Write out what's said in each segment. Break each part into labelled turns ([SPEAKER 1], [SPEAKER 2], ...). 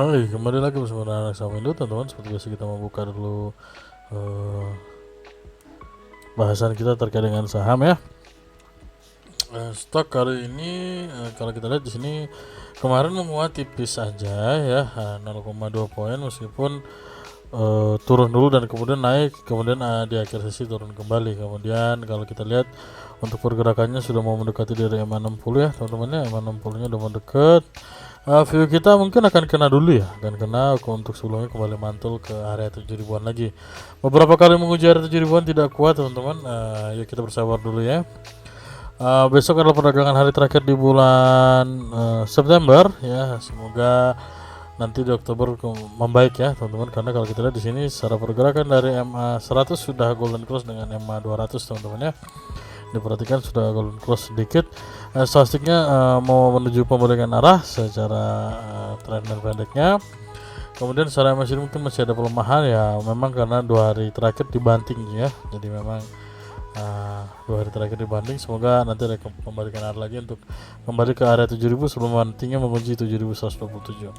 [SPEAKER 1] Hai, kembali lagi bersama anak sama Indo, teman-teman. Seperti biasa kita membuka dulu eh, bahasan kita terkait dengan saham ya. Stok hari ini kalau kita lihat di sini kemarin menguat tipis saja ya, 0,2 poin meskipun turun dulu dan kemudian naik, kemudian di akhir sesi turun kembali. Kemudian kalau kita lihat untuk pergerakannya sudah mau mendekati dari MA60 ya teman-teman ya, MA60 nya udah mendekat. View kita mungkin akan kena dulu ya, akan kena untuk sebelumnya kembali mantul ke area 7 ribuan lagi. Beberapa kali menguji area 7 ribuan tidak kuat teman-teman. Yuk kita bersabar dulu ya. Besok adalah perdagangan hari terakhir di bulan September ya. Semoga nanti di Oktober membaik ya teman-teman, karena kalau kita lihat di sini secara pergerakan dari MA 100 sudah golden cross dengan MA 200 teman-teman ya. Diperhatikan sudah golden cross sedikit. Stokastiknya mau menuju pembalikan arah secara tren pendeknya. Kemudian secara MACD mungkin masih ada pelemahan ya, memang karena 2 hari terakhir dibanting ya, jadi memang 2 hari terakhir dibanting. Semoga nanti ada pembalikan arah lagi untuk kembali ke area 7000 sebelum nantinya menguji 7127.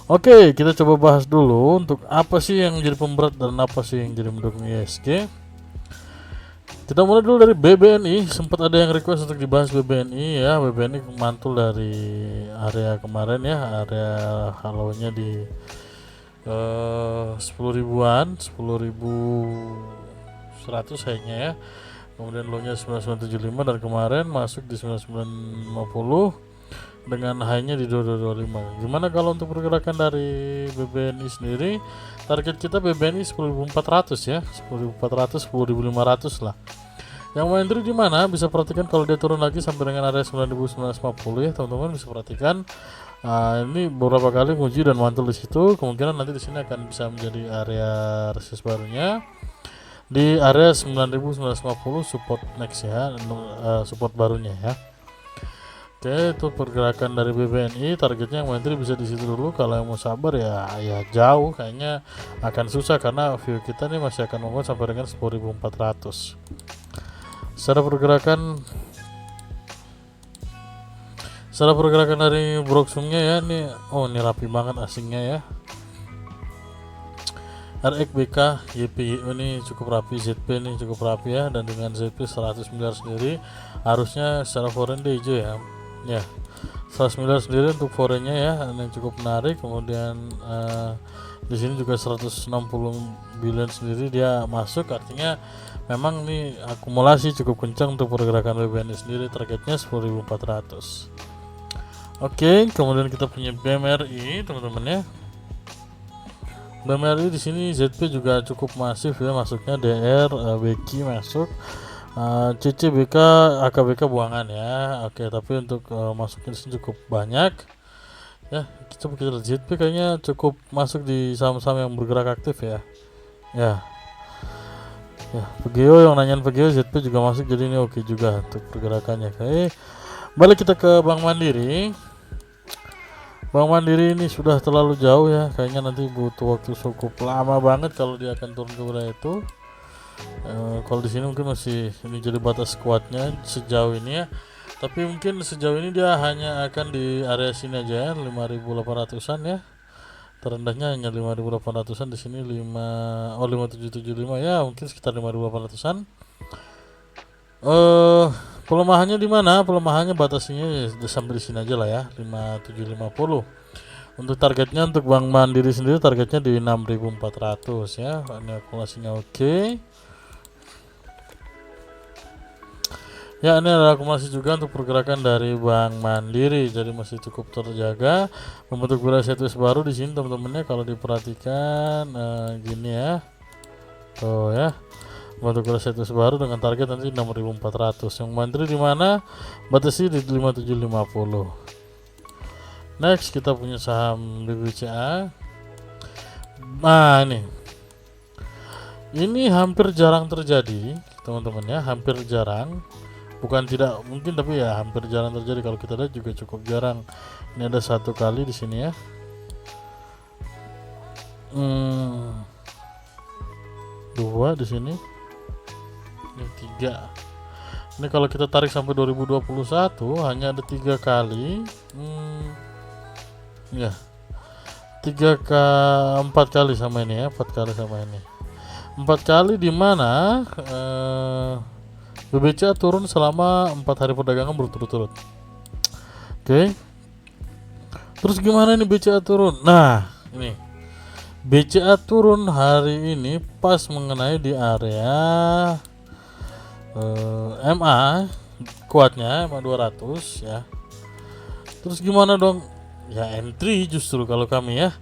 [SPEAKER 1] Oke, kita coba bahas dulu untuk apa sih yang jadi pemberat dan apa sih yang jadi mendukung ISG. Kita mulai dulu dari BBNI. Sempat ada yang request untuk dibahas BBNI ya. BBNI mantul dari area kemarin ya, area halonya di 10 ribuan, 10.100 kayaknya ya. Kemudian low nya 9975 dan kemarin masuk di 9950 dengan high-nya di 2225. Gimana kalau untuk pergerakan dari BBNI sendiri? Target kita BBNI 10.400 ya, 10.400, 10.500 lah. Yang mau entry di mana? Bisa perhatikan kalau dia turun lagi sampai dengan area 9.950 ya, teman-teman bisa perhatikan. Ini beberapa kali nguji dan mantul di situ. Kemungkinan nanti di sini akan bisa menjadi area resist barunya di area 9.950 support next ya, support barunya ya. Oke, itu pergerakan dari BBNI. Targetnya yang mau entry bisa di situ dulu. Kalau yang mau sabar ya jauh kayaknya akan susah karena view kita nih masih akan menguat sampai dengan 10.400. Secara pergerakan dari broksumnya ya, ini ini rapi banget asingnya ya. RXBK, YPYU ini cukup rapi, ZP ini cukup rapi ya, dan dengan ZP 100 miliar sendiri harusnya secara foreign dia hijau ya 100 miliar sendiri untuk foreignnya ya, ini cukup menarik. Kemudian di sini juga 160 billion sendiri dia masuk, artinya memang ini akumulasi cukup kencang untuk pergerakan BBNI sendiri. Targetnya 10.400. Oke, kemudian kita punya BMRI teman-teman ya. BMRI di sini ZP juga cukup masif ya masuknya, DR, BQ masuk, CCBK, AKBK buangan ya. Oke, tapi untuk masuknya di sini cukup banyak ya. Coba kita lihat ZP kayaknya cukup masuk di saham-saham yang bergerak aktif ya. Ya, Pegeo yang nanyain Pegeo, ZP juga masuk, jadi ini oke juga untuk pergerakannya. Oke, balik kita ke Bank Mandiri. Bank Mandiri ini sudah terlalu jauh ya, kayaknya nanti butuh waktu cukup lama banget kalau dia akan turun ke wilayah itu. Kalau di sini mungkin masih ini jadi batas kuatnya sejauh ini ya, tapi mungkin sejauh ini dia hanya akan di area sini aja ya, 5.800an ya. Terendahnya hanya 5.800an di sini, 5775 ya, mungkin sekitar 5.800an. Pelemahannya di mana? Pelemahannya batasnya sampai di sini aja lah ya, 5750. Untuk targetnya untuk Bank Mandiri sendiri targetnya di 6.400 ya. Ini akumulasinya oke. Ya, ini ada akumulasi juga untuk pergerakan dari Bank Mandiri, jadi masih cukup terjaga. Membentuk wilayah situs baru di sini teman-temannya, kalau diperhatikan gini ya. Tuh ya. Membentuk wilayah situs baru dengan target nanti 6.400. Yang Mandiri di mana? Batasnya di 5750. Next kita punya saham BBCA. Nah, ini hampir jarang terjadi teman-teman ya, hampir jarang. Bukan tidak mungkin, tapi ya hampir jarang terjadi. Kalau kita lihat juga cukup jarang. Ini ada satu kali di sini ya. Dua di sini. Ini 3. Ini kalau kita tarik sampai 2021 hanya ada 3 kali. Ya. 4 kali sama ini ya, 4 kali sama ini. 4 kali di mana BBCA turun selama 4 hari perdagangan berturut-turut. Oke. Terus gimana nih BCA turun? Nah, ini BCA turun hari ini pas mengenai di area MA kuatnya MA 200 ya. Terus gimana dong? Ya entry justru kalau kami ya.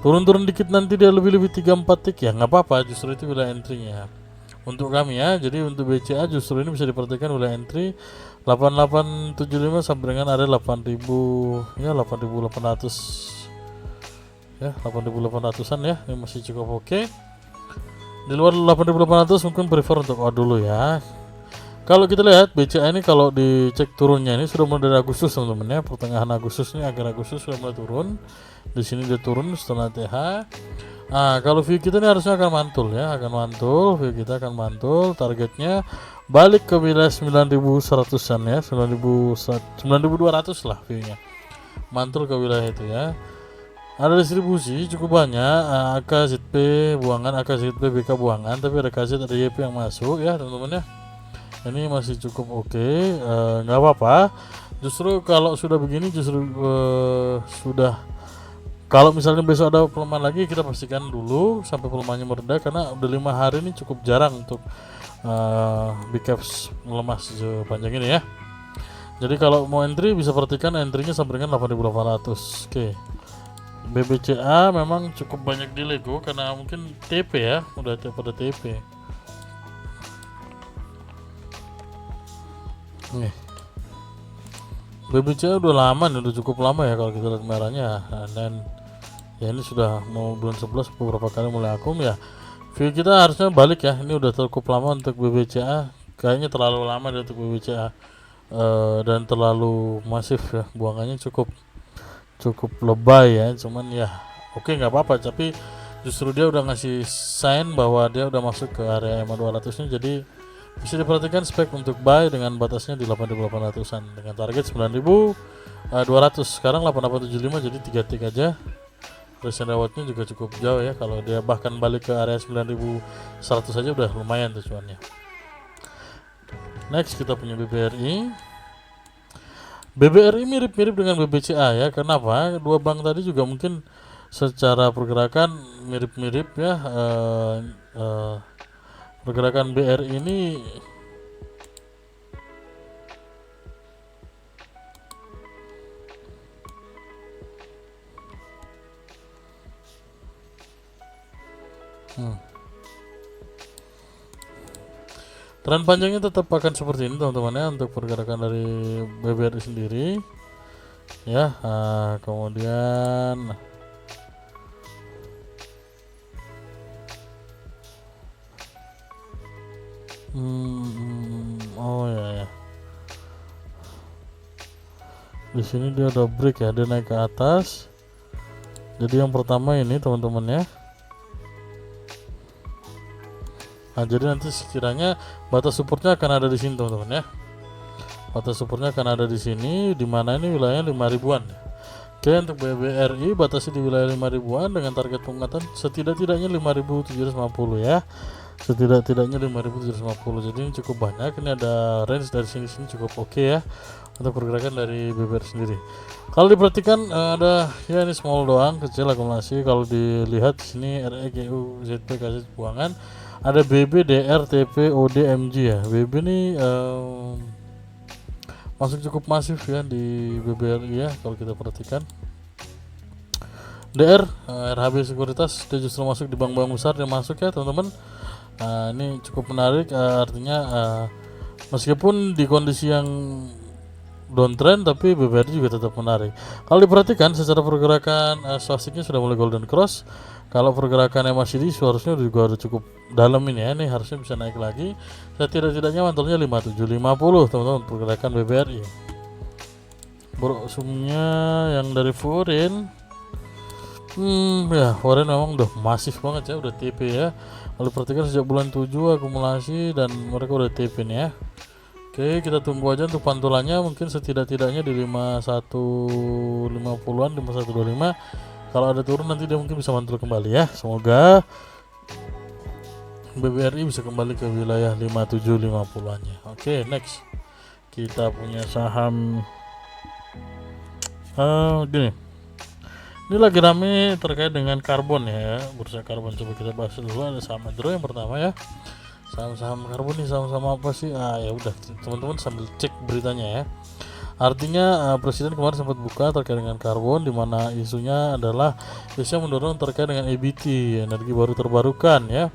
[SPEAKER 1] Turun-turun dikit nanti dia lebih-lebih 3-4 tik ya nggak apa-apa, justru itu wilayah entry-nya. Untuk kami ya, jadi untuk BCA justru ini bisa diperhatikan wilayah entry 8875 sampai dengan area 8000 ya 8800 ya 8800-an ya, ini masih cukup oke. Di luar 8800 mungkin prefer untuk out dulu ya. Kalau kita lihat BCA ini kalau dicek turunnya ini sudah mulai dari Agustus teman-teman ya, pertengahan Agustus ini akhir Agustus sudah mulai turun. Di sini dia turun setelah TH. Nah, kalau view kita ini harusnya akan mantul ya, view kita akan mantul, targetnya balik ke wilayah 9100-an ya, 9200 lah view-nya. Mantul ke wilayah itu ya. Ada distribusi cukup banyak, AK, ZP buangan, AK, ZP, BK buangan, tapi ada KZ, ada YP yang masuk ya teman-teman ya. Ini masih cukup oke, nggak apa-apa. Justru kalau sudah begini justru sudah, kalau misalnya besok ada pelemahan lagi kita pastikan dulu sampai pelemahannya mereda, karena udah 5 hari ini cukup jarang untuk big caps melemah sepanjang ini ya. Jadi kalau mau entry bisa perhatikan entry-nya sampai dengan 8800. Oke. BBCA memang cukup banyak di Lego karena mungkin TP ya, udah pada TP. Nih. BBCA udah lama nih, udah cukup lama ya kalau kita lihat merahnya. Dan ya ini sudah mau bulan 11 beberapa kali mulai akum ya. View kita harusnya balik ya. Ini udah cukup lama untuk BBCA. Kayaknya terlalu lama untuk BBCA. Dan terlalu masif ya. Buangannya cukup lebay ya. Cuman ya oke, nggak apa-apa, tapi justru dia udah ngasih sign bahwa dia udah masuk ke area MA 200 nya. Jadi bisa diperhatikan spek untuk buy dengan batasnya di 8800-an dengan target 9200. Sekarang 8875, jadi 3 tik aja. Recent rewardnya juga cukup jauh ya, kalau dia bahkan balik ke area 9100 saja udah lumayan tuh cuannya. Next kita punya BBRI. BBRI mirip-mirip dengan BBCA ya. Kenapa? Dua bank tadi juga mungkin secara pergerakan mirip-mirip ya. Pergerakan BRI ini tren panjangnya tetap akan seperti ini teman-teman ya, untuk pergerakan dari BBRI sendiri ya. Kemudian oh ya, di sini dia ada break ya, dia naik ke atas. Jadi yang pertama ini teman-teman ya. Nah, jadi nanti sekiranya batas supportnya akan ada di sini teman-teman ya. Batas supportnya akan ada di sini, di mana ini wilayah 5.000-an. Oke, untuk BBRI batasi di wilayah 5.000-an dengan target penguatan setidak-tidaknya 5.750 ya. Setidak-tidaknya 5.750. Jadi ini cukup banyak. Ini ada range dari sini cukup oke ya untuk pergerakan dari BBRI sendiri. Kalau diperhatikan ada ya ini small doang, kecil akumulasi. Kalau dilihat di sini REGU ZP KZ buangan. Ada BB, DR, TP, OD, MG ya. BB ini masuk cukup masif ya di BBRI ya kalau kita perhatikan. DR, RHB Sekuritas, dia justru masuk di bank-bank besar, dia masuk ya teman-teman. Ini cukup menarik, artinya meskipun di kondisi yang downtrend tapi BBRI juga tetap menarik. Kalau diperhatikan secara pergerakan swastiknya sudah mulai golden cross. Kalau pergerakan MACD seharusnya juga udah cukup dalam ini ya, ini harusnya bisa naik lagi. Setidak-tidaknya mantulnya 5750 teman-teman pergerakan BBRI. Brosumnya yang dari foreign, ya foreign memang udah masif banget ya, udah TP ya. Kalau perhatikan sejak bulan 7 akumulasi dan mereka udah TP nih ya. Oke, kita tunggu aja untuk pantulannya, mungkin setidak-tidaknya di 5150-an, 5125 Kalau ada turun nanti dia mungkin bisa mantul kembali ya. Semoga BBRI bisa kembali ke wilayah 5750-annya. Oke, next. Kita punya saham gini. Ini lagi rame terkait dengan karbon ya, bursa karbon. Coba kita bahas dulu. Ada saham Adro yang pertama ya. Saham-saham karbon nih, saham-saham apa sih? Ya udah, teman-teman sambil cek beritanya ya. Artinya Presiden kemarin sempat buka terkait dengan karbon, di mana isunya adalah bisa mendorong terkait dengan EBT, energi baru terbarukan ya.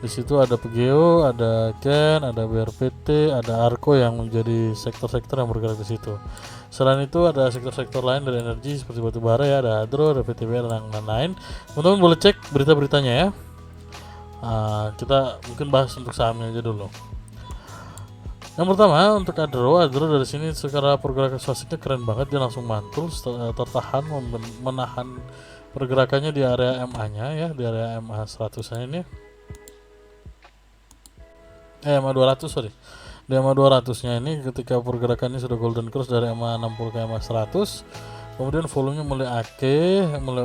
[SPEAKER 1] Di situ ada PGO, ada KEN, ada BRPT, ada ARKO yang menjadi sektor-sektor yang bergerak di situ. Selain itu ada sektor-sektor lain dari energi seperti batu bara ya, ada Adro, ada PTBA dan lain-lain. Teman-teman boleh cek berita-beritanya ya. Kita mungkin bahas untuk sahamnya aja dulu. Yang pertama untuk Adro dari sini secara pergerakan stochastiknya keren banget, dia langsung mantul, tertahan menahan pergerakannya di area MA-nya ya, di area MA 100-nya ini. MA 200 sorry. Di MA 200-nya ini ketika pergerakannya sudah golden cross dari MA 60 ke MA 100, kemudian volumenya mulai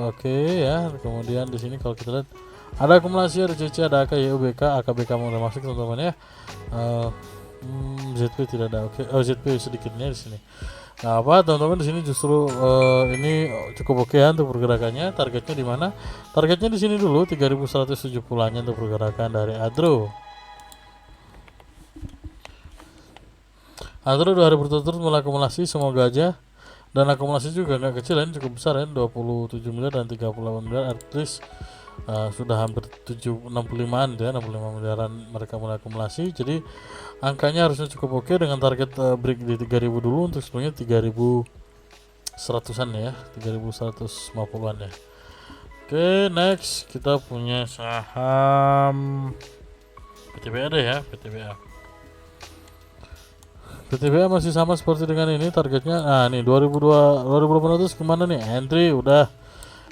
[SPEAKER 1] oke ya. Kemudian di sini kalau kita lihat ada akumulasi, ada CC, ada AK, YUBK, AKBK mulai masuk teman-teman ya. ZP tidak ada, oke. ZP sedikitnya di sini. Nah, apa teman-teman, di sini justru ini cukup oke ya untuk pergerakannya. Targetnya di mana? Targetnya di sini dulu 3170-nya untuk pergerakan dari Adro. Adro 2 hari berturut-turut mulai akumulasi, semoga aja. Dan akumulasi juga nggak kecil ya, cukup besar ya, 27 miliar dan 38 miliar, at least sudah hampir 65-an ya, 65 miliaran mereka mulai akumulasi. Jadi angkanya harusnya cukup oke dengan target break di 3000 dulu, untuk sebelumnya 3100-an ya, 3150-an ya. Oke, next kita punya saham PTBA deh ya, PTBA masih sama seperti dengan ini targetnya. Nah, nih 2800 kemana nih? Entry udah.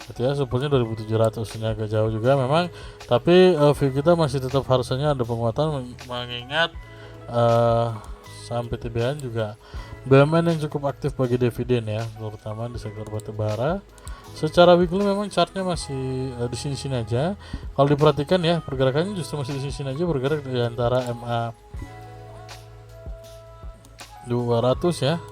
[SPEAKER 1] Gitu ya, supportnya 2700, ini agak jauh juga memang. Tapi view kita masih tetap harusnya ada penguatan, mengingat saham PTBA juga BUMN yang cukup aktif bagi dividen ya, terutama di sektor batubara. Secara weekly memang chartnya masih di sini-sini aja. Kalau diperhatikan ya, pergerakannya justru masih di sini-sini aja, bergerak di antara MA 200 ya,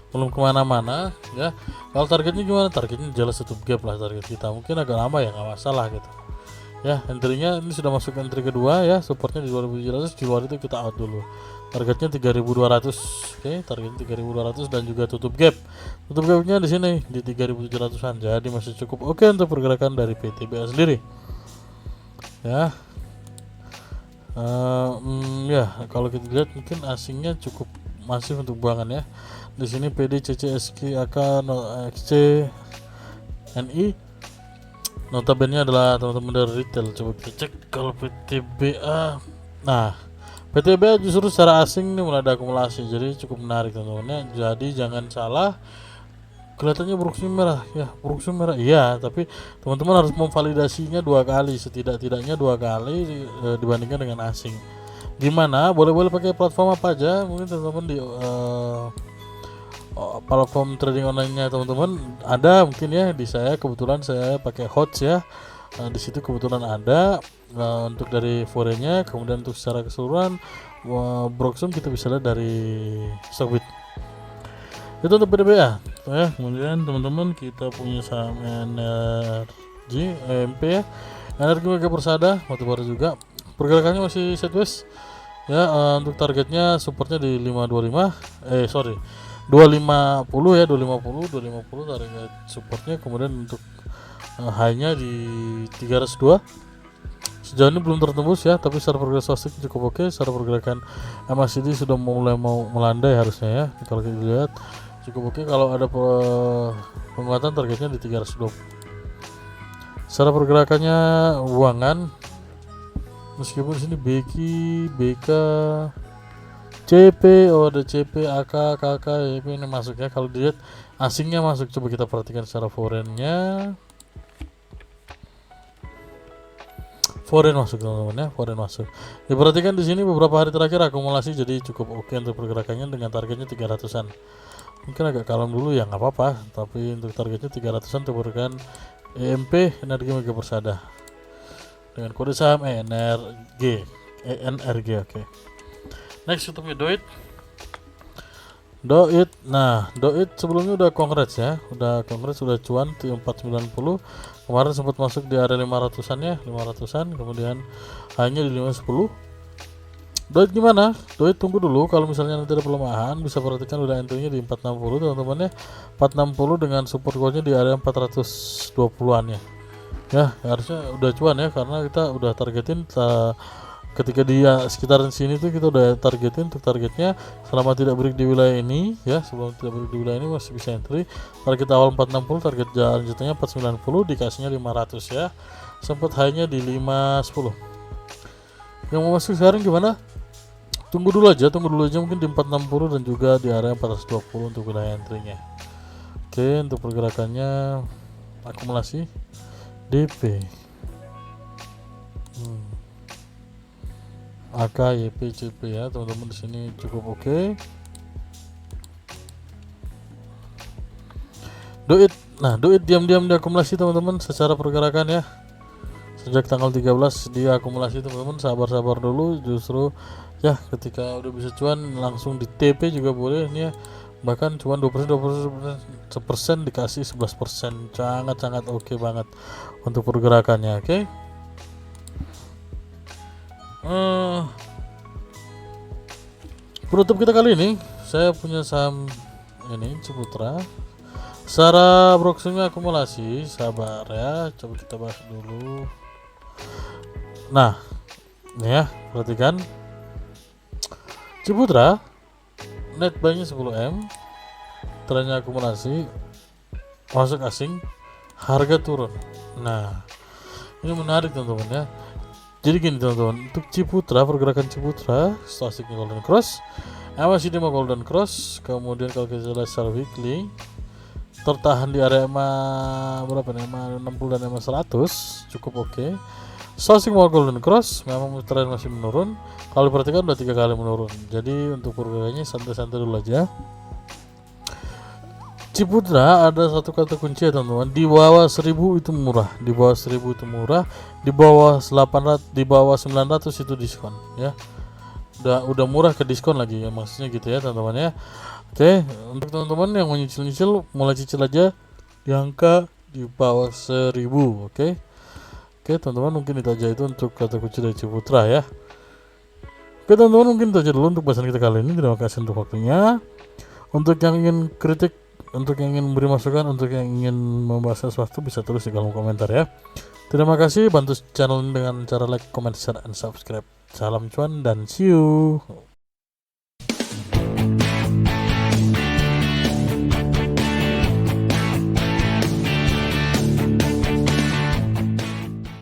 [SPEAKER 1] belum kemana-mana ya. Kalau targetnya gimana? Targetnya jelas tutup gap lah target kita, mungkin agak lama ya, nggak masalah gitu ya. Entry-nya ini sudah masuk entry kedua ya, supportnya di 2700, di luar itu kita out dulu. Targetnya 3200, oke, targetnya 3200 dan juga tutup gapnya di sini di 3700-an, jadi masih cukup oke untuk pergerakan dari PTBA sendiri ya. Ya kalau kita lihat mungkin asingnya cukup masif untuk buangan ya. Di sini PD, CC, SK, AK, XC, NI. Notabene adalah teman-teman dari retail. Coba kita cek kalau PTBA. Nah, PTBA justru secara asing ini mulai ada akumulasi, jadi cukup menarik teman-teman ya. Jadi jangan salah, kelihatannya Brooksnya merah ya, Brooksnya merah iya, tapi teman-teman harus memvalidasinya 2 kali, setidaknya 2 kali dibandingkan dengan asing. Gimana? Boleh pakai platform apa aja? Mungkin teman-teman di platform trading online-nya teman-teman ada mungkin ya. Di saya kebetulan saya pakai HOTS ya. Di situ kebetulan ada untuk dari forenya, kemudian untuk secara keseluruhan Broksum kita bisa lihat dari Stockbit. Itu untuk PTBA ya. Kemudian teman-teman kita punya saham energi EMP ya. Energi Mega Persada, batubara juga. Pergerakannya masih sideways ya. Untuk targetnya supportnya di 250 ya, 250 target supportnya. Kemudian untuk high-nya di 302. Sejauh ini belum tertembus ya, tapi secara pergerakan stochastik cukup oke. Secara pergerakan MACD sudah mulai melandai harusnya ya. Kalau kita lihat cukup oke. Kalau ada penguatan targetnya di 320. Secara pergerakannya uangan, meskipun sini BK, CP, ada CP, AK, KK, YP ini masuk ya. Kalau dilihat asingnya masuk, coba kita perhatikan secara foreign-nya. Foreign masuk teman-teman ya, foreign masuk. Diperhatikan di sini beberapa hari terakhir akumulasi, jadi cukup oke untuk pergerakannya dengan targetnya 300-an. Mungkin agak kalem dulu ya, nggak apa-apa, tapi untuk targetnya 300-an untuk pergerakan EMP Energi Mega Persada dengan kode saham ENRG. Oke. Next YouTube Doit. Nah Doit sebelumnya udah kongres ya, udah cuan 490. Kemarin sempat masuk di area 500-an ya, 500-an, kemudian hanya di 510. Doit gimana? Doit tunggu dulu, kalau misalnya nanti ada pelemahan bisa perhatikan udah entry-nya di 460 teman-teman ya. 460 dengan support code-nya di area 420-an ya. Ya, harusnya udah cuan ya, karena kita udah targetin ketika dia sekitaran sini tuh kita udah targetin untuk targetnya selama tidak break di wilayah ini ya, sebelum tidak break di wilayah ini masih bisa entry. Target awal 460, target jalan jatuhnya 490, dikasihnya 500 ya, sempat hanya di 510. Yang mau masuk sekarang gimana? Tunggu dulu aja mungkin di 460 dan juga di area 420 untuk wilayah entry-nya. Oke, untuk pergerakannya akumulasi DP AK, YP, CP ya teman-teman, di sini cukup oke. Doit, nah Doit diam-diam diakumulasi teman-teman secara pergerakan ya. Sejak tanggal 13 diakumulasi teman-teman, sabar-sabar dulu, justru ya ketika udah bisa cuan langsung di TP juga boleh nih ya. Bahkan cuan 20%, 1% dikasih 11%, sangat-sangat oke banget untuk pergerakannya. Oke. Penutup kita kali ini saya punya saham ini Ciputra. Secara browsingnya akumulasi, sabar ya, coba kita bahas dulu. Nah ini ya, perhatikan Ciputra net buy-nya 10M, trennya akumulasi, masuk asing, harga turun. Nah ini menarik teman-teman ya. Jadi gini teman-teman, untuk Ciputra, pergerakan Ciputra stochastic golden cross, MACD golden cross, kemudian kalau kita lihat secara weekly tertahan di area berapa nih, 60 dan 100, cukup oke. Stochastic golden cross memang tren masih menurun, kalau diperhatikan udah 3 kali menurun, jadi untuk pergerakannya santai-santai dulu aja. Ciputra ada satu kata kunci ya teman-teman, di bawah 1000 itu murah, di bawah 1000 itu murah, di bawah 800, di bawah 900 itu diskon ya. Udah murah ke diskon lagi ya, maksudnya gitu ya teman-teman ya. Oke, untuk teman-teman yang mau nyicil mulai cicil aja di angka di bawah 1000. Oke teman-teman, mungkin itu aja itu untuk kata kunci dari Ciputra ya. Oke teman-teman, mungkin itu aja dulu untuk bahasan kita kali ini. Terima kasih untuk waktunya. Untuk yang ingin kritik, untuk yang ingin memberi masukan, untuk yang ingin membahas sesuatu bisa tulis di kolom komentar ya. Terima kasih, bantu channel ini dengan cara like, comment, share, and subscribe. Salam cuan dan see you.